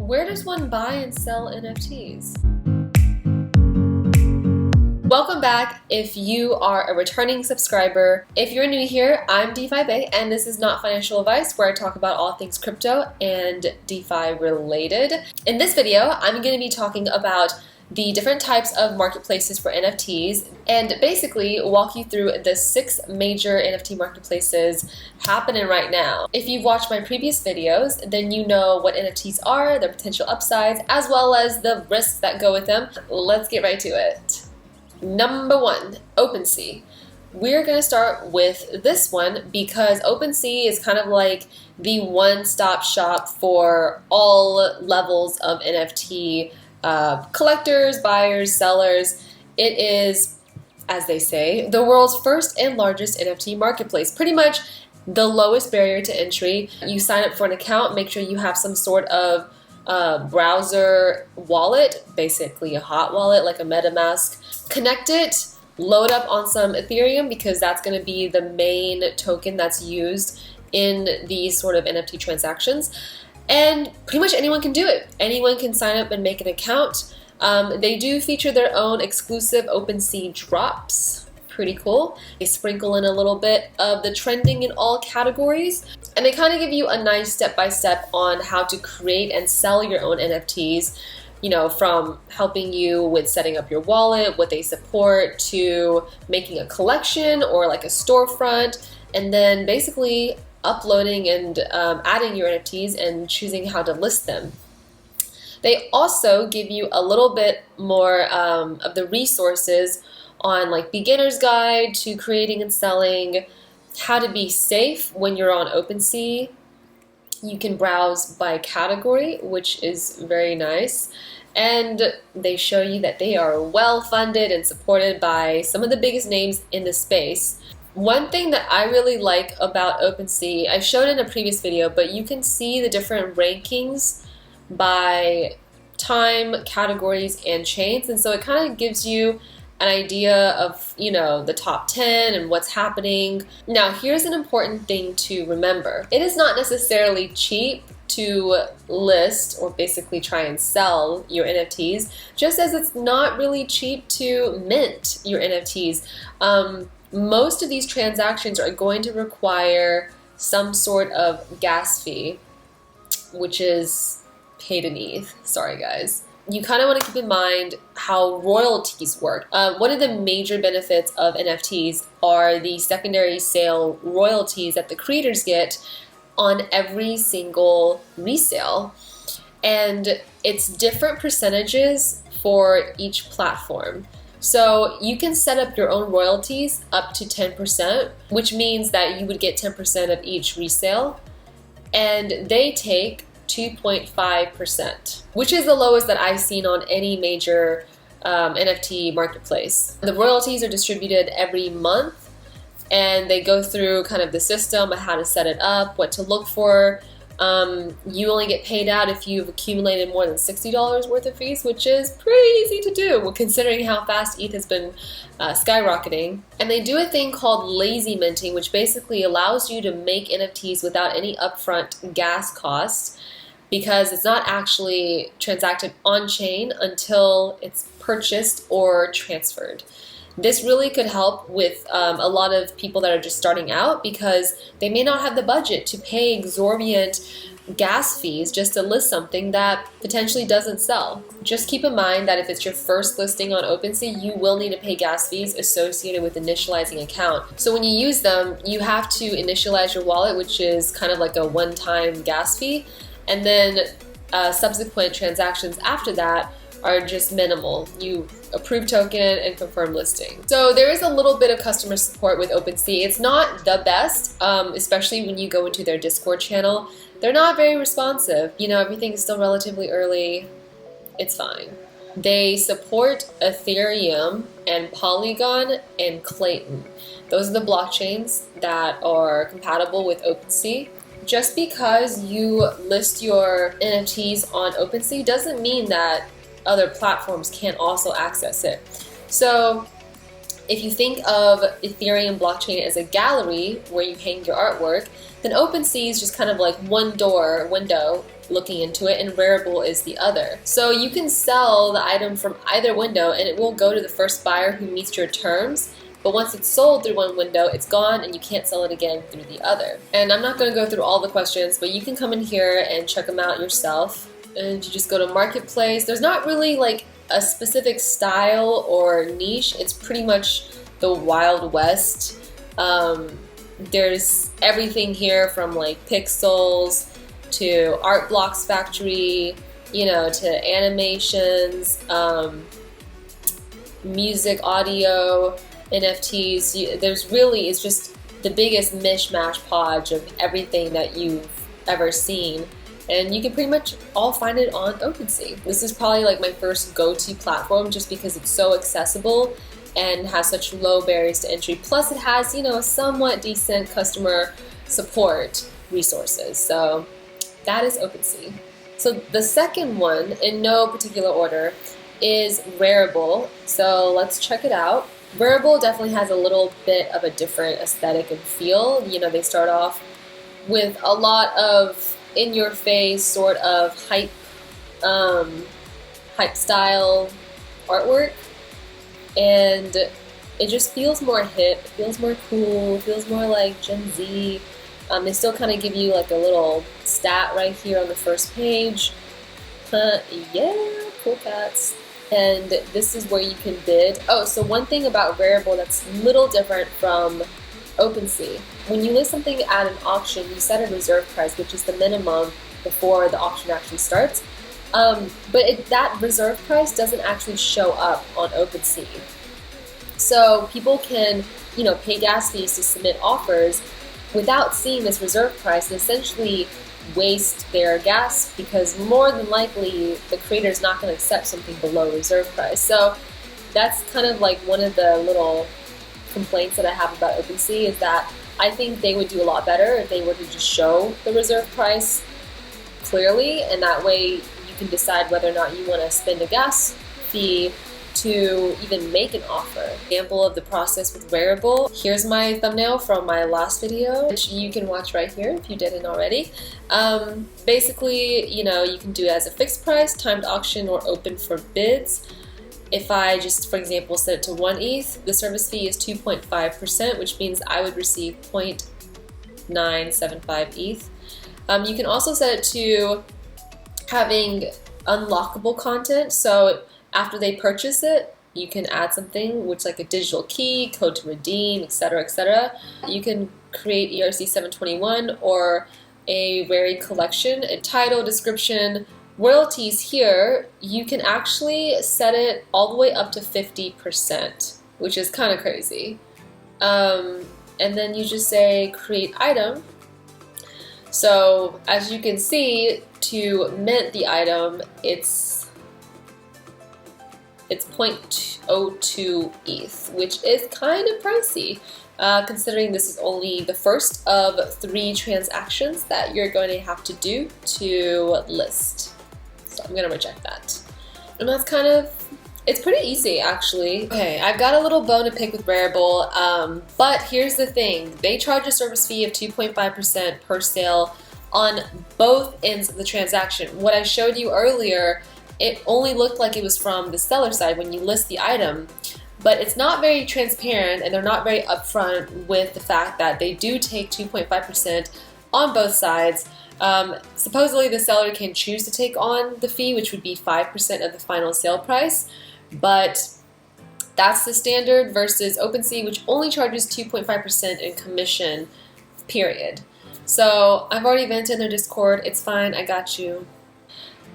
Where does one buy and sell NFTs? Welcome back if you are a returning subscriber. If you're new here, I'm defibae, and this is not financial advice where I talk about all things crypto and DeFi related. In this video, I'm going to be talking about the different types of marketplaces for NFTs and basically walk you through the 6 major NFT marketplaces happening right now. If you've watched my previous videos, then you know what NFTs are, their potential upsides, as well as the risks that go with them. Let's get right to it. Number 1, Opensea. We're going to start with this one because Opensea is kind of like the one-stop shop for all levels of NFT collectors, buyers, sellers. It is, as they say, the world's first and largest NFT marketplace. Pretty much the lowest barrier to entry. You sign up for an account, make sure you have some sort of browser wallet, basically a hot wallet like a MetaMask. Connect it, load up on some Ethereum because that's going to be the main token that's used in these sort of NFT transactions. And pretty much anyone can do it. Anyone can sign up and make an account. They do feature their own exclusive Opensea drops. Pretty cool. They sprinkle in a little bit of the trending in all categories. And they kind of give you a nice step-by-step on how to create and sell your own NFTs. You know, from helping you with setting up your wallet, what they support, to making a collection or like a storefront, and then basically uploading and adding your NFTs and choosing how to list them. They also give you a little bit more of the resources on like beginner's guide to creating and selling, how to be safe when you're on Opensea. You can browse by category, which is very nice. And they show you that they are well funded and supported by some of the biggest names in the space. One thing that I really like about Opensea, I showed in a previous video, but you can see the different rankings by time, categories, and chains. And so it kind of gives you an idea of, you know, the top 10 and what's happening. Now, here's an important thing to remember. It is not necessarily cheap to list or basically try and sell your NFTs, just as it's not really cheap to mint your NFTs. Most of these transactions are going to require some sort of gas fee, which is paid in ETH. Sorry, guys. You kind of want to keep in mind how royalties work. One of the major benefits of NFTs are the secondary sale royalties that the creators get on every single resale. And it's different percentages for each platform. So you can set up your own royalties up to 10%, which means that you would get 10% of each resale, and they take 2.5%, which is the lowest that I've seen on any major NFT marketplace. The royalties are distributed every month, and they go through kind of the system of how to set it up, what to look for. You only get paid out if you've accumulated more than $60 worth of fees, which is pretty easy to do considering how fast ETH has been skyrocketing. And they do a thing called lazy minting, which basically allows you to make NFTs without any upfront gas costs because it's not actually transacted on-chain until it's purchased or transferred. This really could help with a lot of people that are just starting out because they may not have the budget to pay exorbitant gas fees just to list something that potentially doesn't sell. Just keep in mind that if it's your first listing on Opensea, you will need to pay gas fees associated with initializing an account. So when you use them, you have to initialize your wallet, which is kind of like a one-time gas fee, and then subsequent transactions after that are just minimal. You approve token and confirm listing. So there is a little bit of customer support with Opensea. It's not the best, especially when you go into their Discord channel. They're not very responsive. You know, everything is still relatively early. It's fine. They support Ethereum and Polygon and Clayton. Those are the blockchains that are compatible with Opensea. Just because you list your NFTs on Opensea doesn't mean that other platforms can't also access it. So if you think of Ethereum blockchain as a gallery where you hang your artwork, then Opensea is just kind of like one window looking into it, and Rarible is the other. So you can sell the item from either window and it will go to the first buyer who meets your terms, but once it's sold through one window, it's gone and you can't sell it again through the other. And I'm not going to go through all the questions, but you can come in here and check them out yourself. And you just go to Marketplace. There's not really like a specific style or niche. It's pretty much the Wild West. There's everything here from like pixels to art blocks factory, you know, to animations, music, audio, NFTs. There's really, it's just the biggest mishmash podge of everything that you've ever seen. And you can pretty much all find it on Opensea. This is probably like my first go-to platform just because it's so accessible and has such low barriers to entry. Plus it has, you know, somewhat decent customer support resources. So that is Opensea. So the second one, in no particular order, is Rarible. So let's check it out. Rarible definitely has a little bit of a different aesthetic and feel. You know, they start off with a lot of in-your-face sort of hype style artwork, and it just feels more hip, feels more cool, feels more like Gen Z. They still kind of give you like a little stat right here on the first page. Yeah, cool cats. And this is where you can bid. Oh, so one thing about Rarible that's a little different from Opensea. When you list something at an auction, you set a reserve price, which is the minimum before the auction actually starts. But that reserve price doesn't actually show up on Opensea. So people can, you know, pay gas fees to submit offers without seeing this reserve price and essentially waste their gas, because more than likely the creator is not going to accept something below reserve price. So that's kind of like one of the little complaints that I have about Opensea, is that I think they would do a lot better if they were to just show the reserve price clearly, and that way you can decide whether or not you want to spend a gas fee to even make an offer. Example of the process with Rarible. Here's my thumbnail from my last video, which you can watch right here if you didn't already. Basically, you know, you can do it as a fixed price, timed auction, or open for bids. If I just, for example, set it to 1 ETH, the service fee is 2.5%, which means I would receive 0.975 ETH. You can also set it to having unlockable content. So after they purchase it, you can add something, which like a digital key, code to redeem, etc., etc. You can create ERC 721 or a Rari collection, a title, description, royalties. Here, you can actually set it all the way up to 50%, which is kind of crazy. And then you just say create item. So as you can see, to mint the item, it's 0.02 ETH, which is kind of pricey, considering this is only the first of 3 transactions that you're going to have to do to list. So I'm going to reject that. And that's kind of, it's pretty easy actually. Okay, I've got a little bone to pick with Rarible, but here's the thing. They charge a service fee of 2.5% per sale on both ends of the transaction. What I showed you earlier, it only looked like it was from the seller side when you list the item, but it's not very transparent and they're not very upfront with the fact that they do take 2.5% on both sides. Supposedly the seller can choose to take on the fee, which would be 5% of the final sale price, but that's the standard versus Opensea, which only charges 2.5% in commission, period. So I've already vented in their Discord, it's fine, I got you.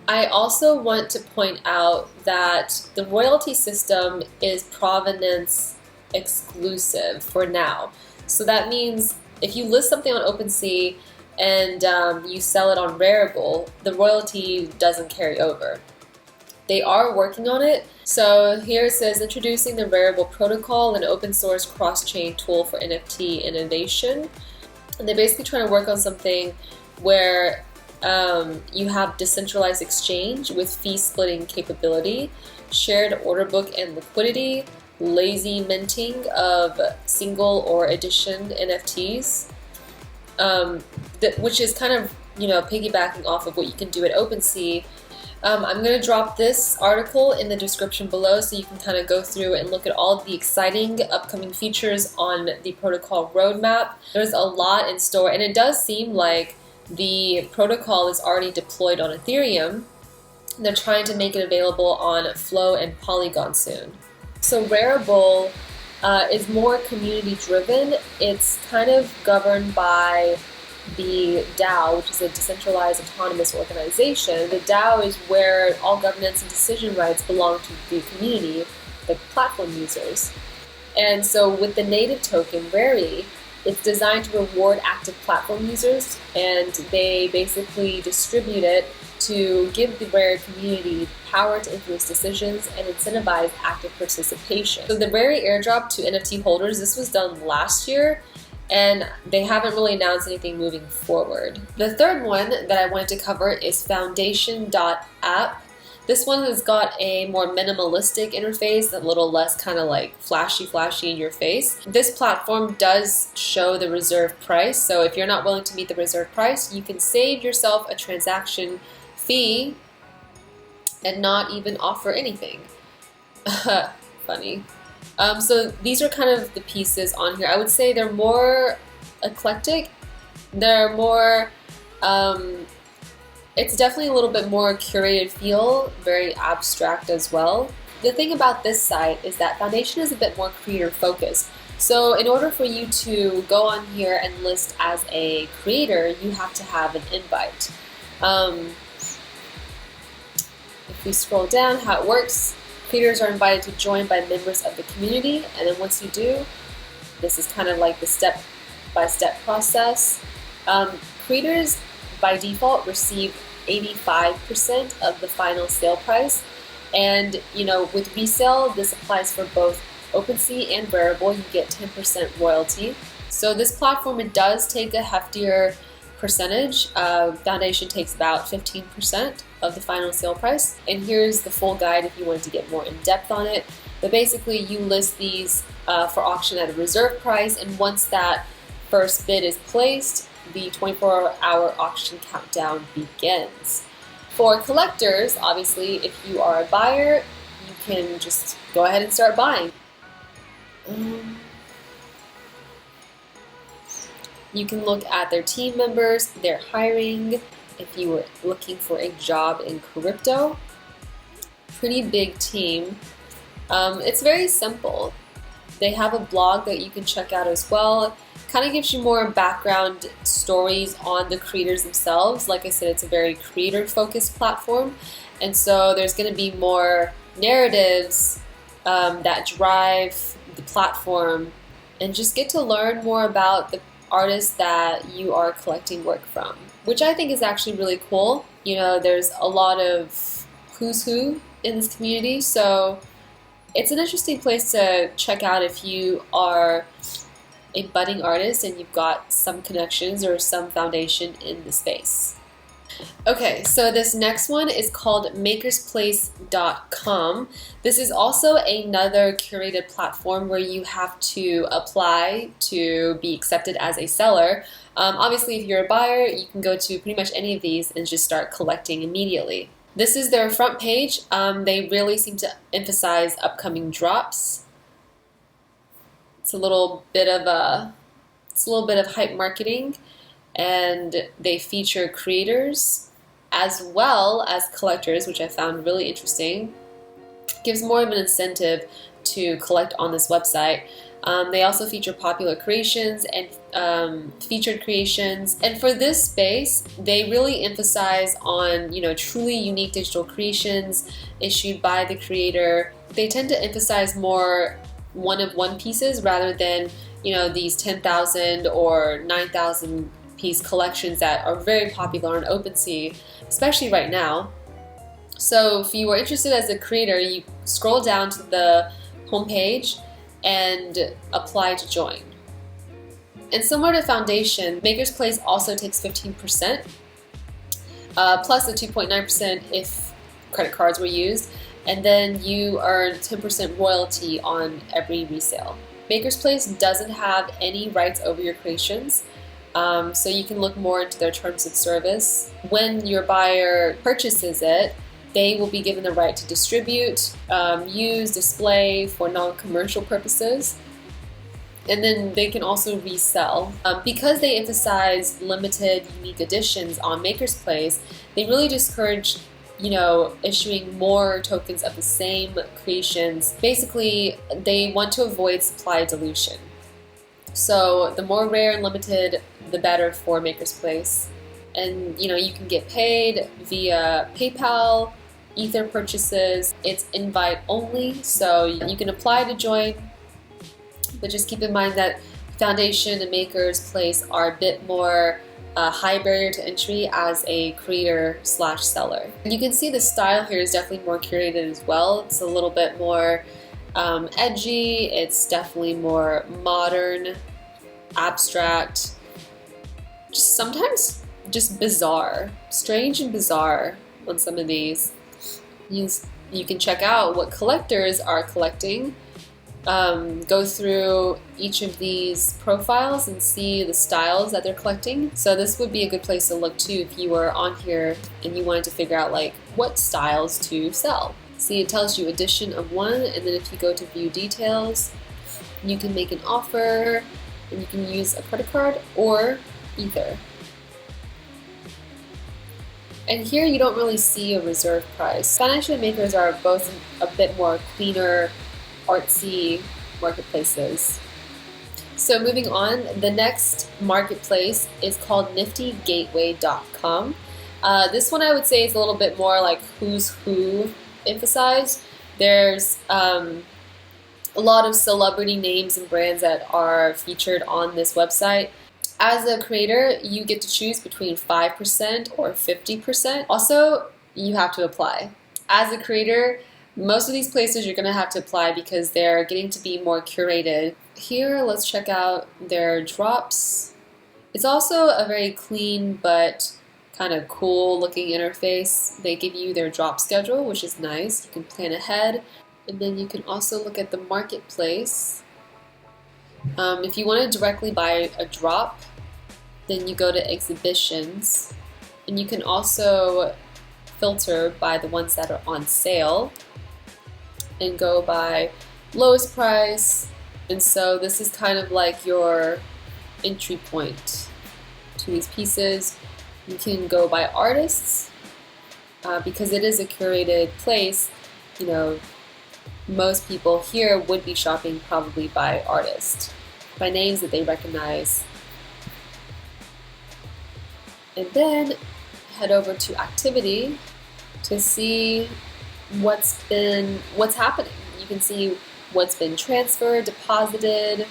I also want to point out that the royalty system is provenance exclusive for now. So that means if you list something on Opensea and you sell it on Rarible, the royalty doesn't carry over. They are working on it. So here it says introducing the Rarible protocol, an open source cross-chain tool for NFT innovation. And they're basically trying to work on something where you have decentralized exchange with fee splitting capability, shared order book and liquidity, lazy minting of single or edition NFTs, which is kind of piggybacking off of what you can do at Opensea, I'm going to drop this article in the description below so you can kind of go through and look at all the exciting upcoming features on the protocol roadmap. There's a lot in store, and it does seem like the protocol is already deployed on Ethereum. They're trying to make it available on Flow and Polygon soon. So Rarible is more community driven. It's kind of governed by the DAO, which is a decentralized autonomous organization. The DAO is where all governance and decision rights belong to the community, the platform users. And so with the native token, Rari, it's designed to reward active platform users, and they basically distribute it to give the Rari community power to influence decisions and incentivize active participation. So the Rari airdrop to NFT holders, this was done last year, and they haven't really announced anything moving forward. The third one that I wanted to cover is Foundation.app. This one has got a more minimalistic interface, a little less kind of like flashy in your face. This platform does show the reserve price, so if you're not willing to meet the reserve price, you can save yourself a transaction fee and not even offer anything. Funny. So these are kind of the pieces on here. I would say they're more eclectic. They're more, it's definitely a little bit more curated feel, very abstract as well. The thing about this site is that Foundation is a bit more creator focused. So in order for you to go on here and list as a creator, you have to have an invite. If we scroll down, how it works, creators are invited to join by members of the community, and then once you do, this is kind of like the step-by-step process. Creators by default receive 85% of the final sale price, and with resale, this applies for both Opensea and Rarible. You get 10% royalty. So this platform, it does take a heftier percentage. Foundation takes about 15% of the final sale price, and here's the full guide if you wanted to get more in depth on it. But basically, you list these for auction at a reserve price, and once that first bid is placed, the 24-hour auction countdown begins. For collectors, obviously, if you are a buyer, you can just go ahead and start buying. You can look at their team members, their hiring, if you were looking for a job in crypto. Pretty big team. It's very simple. They have a blog that you can check out as well. Kind of gives you more background stories on the creators themselves. Like I said, it's a very creator-focused platform, and so there's going to be more narratives that drive the platform, and just get to learn more about the artists that you are collecting work from, which I think is actually really cool. There's a lot of who's who in this community, so it's an interesting place to check out if you are a budding artist and you've got some connections or some foundation in the space. Okay, so this next one is called Makersplace.com. This is also another curated platform where you have to apply to be accepted as a seller. Obviously, if you're a buyer, you can go to pretty much any of these and just start collecting immediately. This is their front page. They really seem to emphasize upcoming drops. It's a little bit of hype marketing, and they feature creators as well as collectors, which I found really interesting. Gives more of an incentive to collect on this website. They also feature popular creations and featured creations. And for this space, they really emphasize on truly unique digital creations issued by the creator. They tend to emphasize more one-of-one pieces rather than these 10,000 or 9,000 piece collections that are very popular on Opensea, especially right now. So if you are interested as a creator, you scroll down to the homepage and apply to join. And similar to Foundation, Makersplace also takes 15%, plus a 2.9% if credit cards were used, and then you earn 10% royalty on every resale. Makerspace doesn't have any rights over your creations. So you can look more into their terms of service. When your buyer purchases it, they will be given the right to distribute, use, display for non-commercial purposes, and then they can also resell. Because they emphasize limited, unique editions on Makerspace, they really discourage, issuing more tokens of the same creations. Basically, they want to avoid supply dilution. So the more rare and limited, the better for Makerspace. And you can get paid via PayPal, Ether purchases. It's invite only, so you can apply to join, but just keep in mind that Foundation and Makerspace are a bit more high barrier to entry as a creator/seller. You can see the style here is definitely more curated as well. It's a little bit more edgy. It's definitely more modern, abstract, sometimes just bizarre, strange and bizarre on some of these. You can check out what collectors are collecting, go through each of these profiles and see the styles that they're collecting. So this would be a good place to look too if you were on here and you wanted to figure out like what styles to sell. See, it tells you edition of one, and then if you go to view details, you can make an offer and you can use a credit card or Ether. And here you don't really see a reserve price. Financial makers are both a bit more cleaner, artsy marketplaces. So moving on, the next marketplace is called niftygateway.com. This one I would say is a little bit more like who's who emphasized. There's a lot of celebrity names and brands that are featured on this website. As a creator, you get to choose between 5% or 50%. Also, you have to apply. As a creator, most of these places you're going to have to apply because they're getting to be more curated. Here, let's check out their drops. It's also a very clean but kind of cool looking interface. They give you their drop schedule, which is nice. You can plan ahead. And then you can also look at the marketplace. If you want to directly buy a drop, then you go to exhibitions, and you can also filter by the ones that are on sale and go by lowest price. And so this is kind of like your entry point to these pieces. You can go by artists because it is a curated place. Most people here would be shopping probably by artist, by names that they recognize. And then head over to activity to see what's happening. You can see what's been transferred, deposited,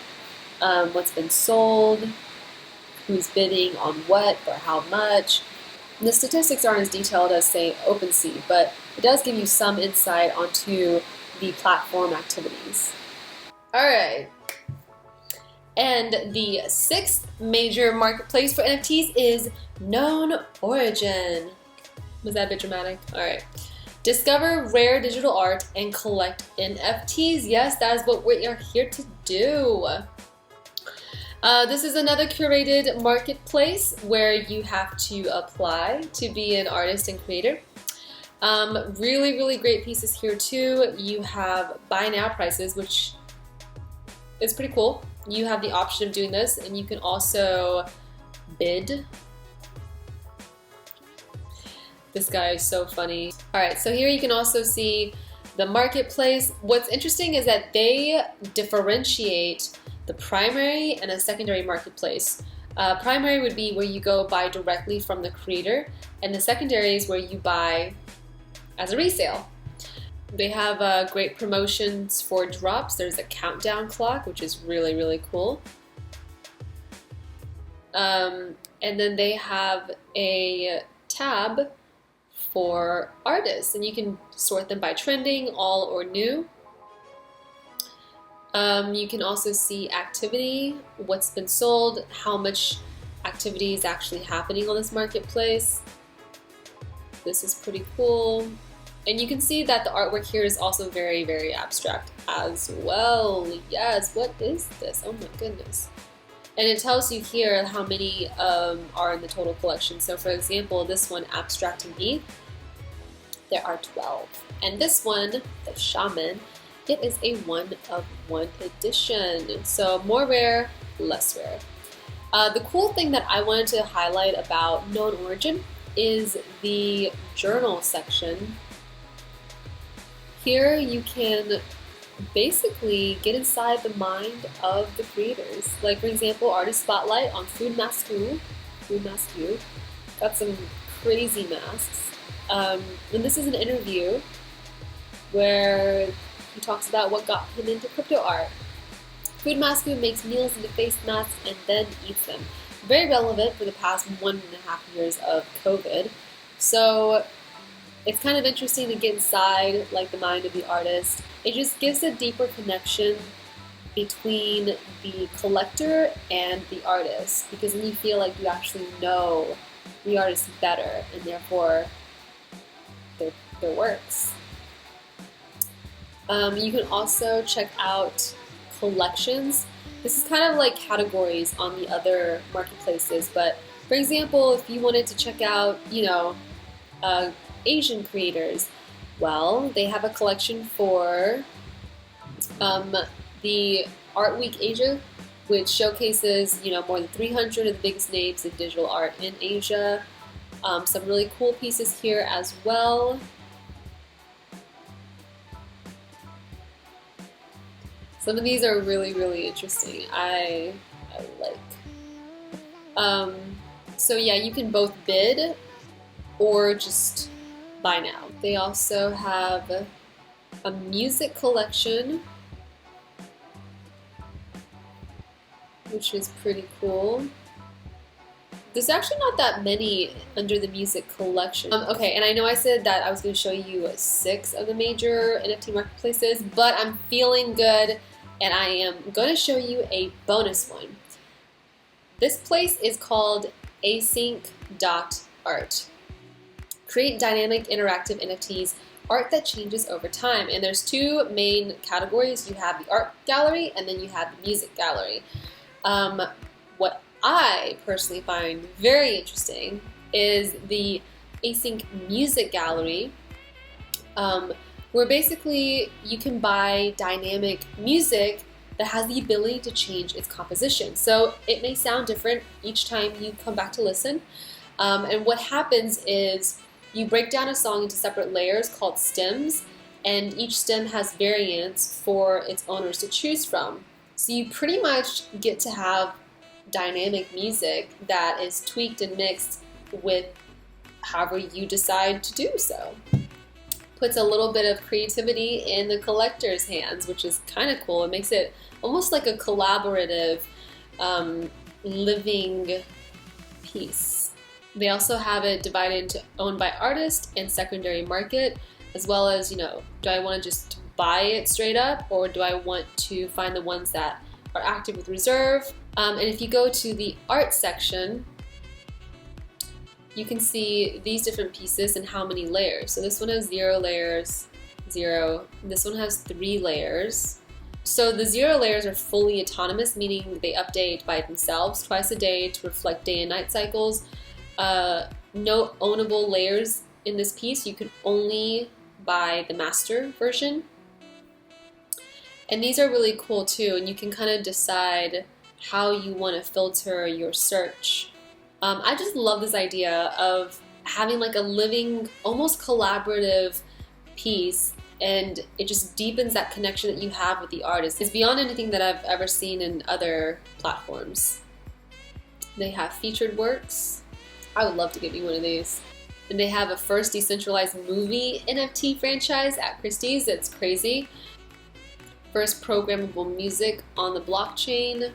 what's been sold, who's bidding on what or how much. And the statistics aren't as detailed as, say, Opensea, but it does give you some insight onto the platform activities. All right. And the sixth major marketplace for NFTs is Known Origin. Was that a bit dramatic? All right. Discover rare digital art and collect NFTs. Yes, that is what we are here to do. This is another curated marketplace where you have to apply to be an artist and creator. Really, really great pieces here too. You have buy now prices, which is pretty cool. You have the option of doing this, and you can also bid. This guy is so funny. All right, so here you can also see the marketplace. What's interesting is that they differentiate the primary and a secondary marketplace. Primary would be where you go buy directly from the creator, and the secondary is where you buy as a resale. They have great promotions for drops. There's a countdown clock, which is really, really cool. And then they have a tab for artists, and you can sort them by trending, all or new. You can also see activity, what's been sold, how much activity is actually happening on this marketplace. This is pretty cool. And you can see that the artwork here is also very, very abstract as well. Yes, what is this? Oh my goodness. And it tells you here how many are in the total collection. So for example, this one, Abstracting E, there are 12. And this one, the Shaman, it is a 1-of-1 edition. So more rare, less rare. The cool thing that I wanted to highlight about Known Origin is the journal section. Here you can basically get inside the mind of the creators. Like for example, Artist Spotlight on Food Masque. Got some crazy masks. And this is an interview where he talks about what got him into crypto art. Food Masque makes meals into face masks and then eats them. Very relevant for the past 1.5 years of COVID. So it's kind of interesting to get inside like the mind of the artist. It just gives a deeper connection between the collector and the artist, because then you feel like you actually know the artist better and therefore their works. You can also check out collections. This is kind of like categories on the other marketplaces, but for example, if you wanted to check out, Asian creators, well, they have a collection for the Art Week Asia, which showcases, more than 300 of the biggest names in digital art in Asia. Some really cool pieces here as well. Some of these are really, really interesting. I like. So yeah, you can both bid or just buy now. They also have a music collection, which is pretty cool. There's actually not that many under the music collection. Okay, and I know I said that I was going to show you 6 of the major NFT marketplaces, but I'm feeling good and I am going to show you a bonus one. This place is called Async Art. Create dynamic interactive NFTs, art that changes over time. And there's 2 main categories. You have the art gallery and then you have the music gallery. What I personally find very interesting is the Async Music Gallery, where basically you can buy dynamic music that has the ability to change its composition. So it may sound different each time you come back to listen. And what happens is you break down a song into separate layers called stems, and each stem has variants for its owners to choose from. So you pretty much get to have dynamic music that is tweaked and mixed with however you decide to do so. Puts a little bit of creativity in the collector's hands, which is kind of cool. It makes it almost like a collaborative living piece. They also have it divided into owned by artist and secondary market, as well as, do I want to just buy it straight up, or do I want to find the ones that are active with reserve? And if you go to the art section, you can see these different pieces and how many layers. So this one has 0 layers, 0. This one has 3 layers. So the 0 layers are fully autonomous, meaning they update by themselves twice a day to reflect day and night cycles. No ownable layers in this piece. You can only buy the master version. And these are really cool too, and you can kind of decide how you want to filter your search. I just love this idea of having like a living, almost collaborative piece, and it just deepens that connection that you have with the artist. It's beyond anything that I've ever seen in other platforms. They have featured works. I would love to get me one of these. And they have a first decentralized movie NFT franchise at Christie's. It's crazy. First programmable music on the blockchain.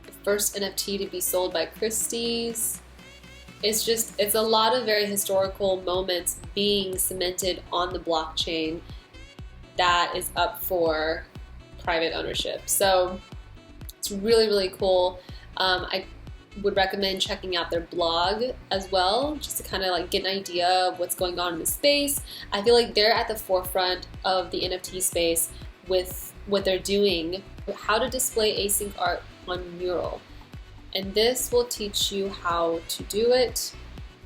The first NFT to be sold by Christie's. It's a lot of very historical moments being cemented on the blockchain that is up for private ownership. So it's really, really cool. I would recommend checking out their blog as well, just to kind of like get an idea of what's going on in the space. I feel like they're at the forefront of the NFT space with what they're doing, how to display async art on Mural. And this will teach you how to do it.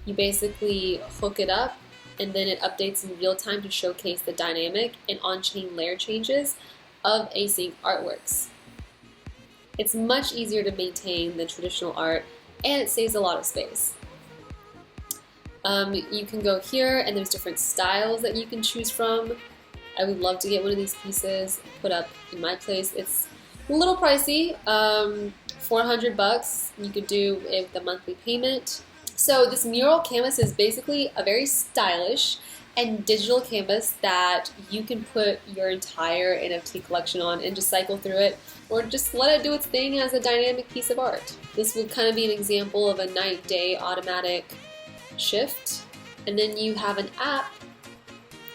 You basically hook it up and then it updates in real time to showcase the dynamic and on-chain layer changes of async artworks. It's much easier to maintain than traditional art, and it saves a lot of space. You can go here and there's different styles that you can choose from. I would love to get one of these pieces put up in my place. It's a little pricey, $400. You could do it with a monthly payment. So this mural canvas is basically a very stylish and digital canvas that you can put your entire NFT collection on and just cycle through it, or just let it do its thing as a dynamic piece of art. This would kind of be an example of a night-day automatic shift, and then you have an app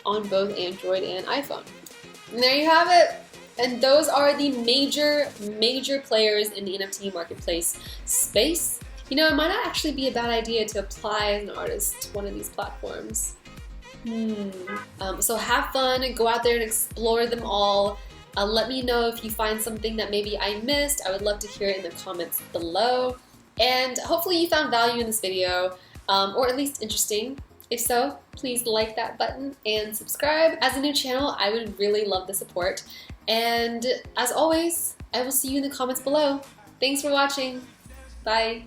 on both Android and iPhone. And there you have it. And those are the major players in the NFT marketplace space. You know, it might not actually be a bad idea to apply as an artist to one of these platforms. So have fun and go out there and explore them all. Let me know if you find something that maybe I missed. I would love to hear it in the comments below. And hopefully you found value in this video, or at least interesting. If so, please like that button and subscribe. As a new channel, I would really love the support. And as always, I will see you in the comments below. Thanks for watching. Bye.